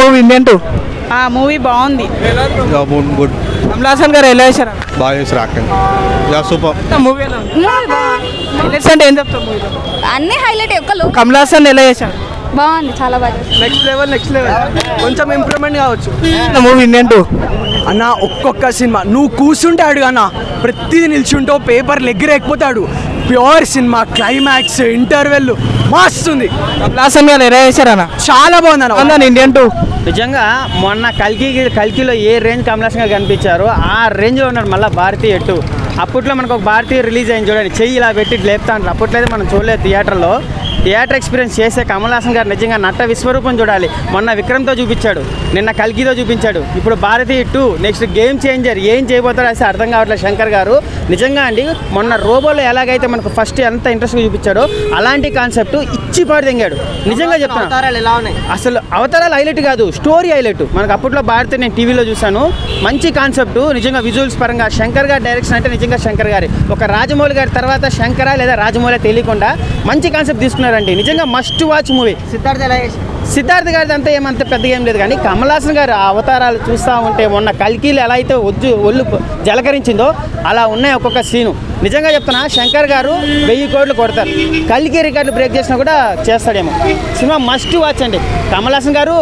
Movie Indian 2 movie బాగుంది. Good. Kamal Haasan గారు ఎలా చేశారు? బాగా చేశారు యాక్టింగ్. సూపర్. మూవీ ఎలా ఉంది? హైలైట్స్ అంటే ఏం చెప్తావు మూవీలో? అన్ని హైలైట్ ఒక్కలు కమల్ హాసన్ ఎలా చేశారు? బాగుంది, చాలా బాగా. నెక్స్ట్ లెవెల్ కొంచెం ఇంప్రూవ్మెంట్ కావచ్చు. మూవీ ఇండియన్ 2 అన్న ఒక్కొక్క సినిమా నువ్వు కూర్చుంటే అడుగు అన్న, ప్రతిదీ నిల్చుంటావు, పేపర్లు ఎగిరెక్కిపోతాడు. ప్యూర్ సినిమా, క్లైమాక్స్, ఇంటర్వెల్ మస్తుంది. కమల్ హాసన్ గారు ఎలా చేశారన్న? చాలా బాగుంది అన్న. ఇండియన్ 2 నిజంగా మొన్న కల్కిలో ఏ రేంజ్ కమల్ హాసన్ గారు కనిపించారో ఆ రేంజ్లో ఉన్నాడు మళ్ళీ భారతీయ 2. అప్పట్లో మనకు ఒక భారతీయ రిలీజ్ అయింది చూడండి, చెయ్యి ఇలా పెట్టి లేపుతా అంటారు. అప్పట్లయితే మనం చూడలేదు థియేటర్లో. థియేటర్ ఎక్స్పీరియన్స్ చేసే కమల్ హాసన్ గారు నిజంగా నట విశ్వరూపం చూడాలి. మొన్న విక్రమ్తో చూపించాడు, నిన్న కల్కితో చూపించాడు, ఇప్పుడు భారతీయ 2, నెక్స్ట్ గేమ్ చేంజర్. ఏం చేయబోతాడో అసలు అర్థం కావట్లేదు శంకర్ గారు. నిజంగా అండి మొన్న రోబోలో ఎలాగైతే మనకు ఫస్ట్ ఎంత ఇంట్రెస్ట్గా చూపించాడో అలాంటి కాన్సెప్ట్ ఇచ్చి పాడు తెంగాడు. నిజంగా చెప్తాను, అసలు అవతారాలు హైలైట్ కాదు, స్టోరీ హైలైట్. మనకు అప్పట్లో భారతీయ నేను టీవీలో చూశాను, మంచి కాన్సెప్ట్. నిజంగా విజువల్స్ పరంగా శంకర్ గారి డైరెక్షన్ అంటే నిజంగా శంకర్ గారి, ఒక రాజమౌళి గారి తర్వాత శంకరా లేదా రాజమౌళి తెలియకుండా మంచి కాన్సెప్ట్ తీసుకున్నారండి. నిజంగా మస్ట్ వాచ్ మూవీ. సిద్ధార్థ్ గారిది అంతా ఏమంత పెద్దగా ఏం లేదు, కానీ కమల్ హాసన్ గారు ఆ అవతారాలు చూస్తూ ఉంటే మొన్న కల్కిలో ఎలా అయితే ఒళ్ళు జలకరించిందో అలా ఉన్నాయి ఒక్కొక్క సీను. నిజంగా చెప్తున్నా, శంకర్ గారు 1000 కోట్లు కొడతారు. కల్కి రికార్డులు బ్రేక్ చేసినా కూడా చేస్తాడేమో. సినిమా మస్ట్ వాచ్ అండి. కమల్ హాసన్ గారు,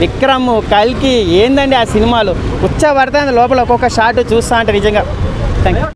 విక్రమ్, కల్కి ఏందండి ఆ సినిమాలు ఉచ్చ పడుతుంది లోపల ఒక్కొక్క షాట్ చూస్తా అంటే నిజంగా. Thank you.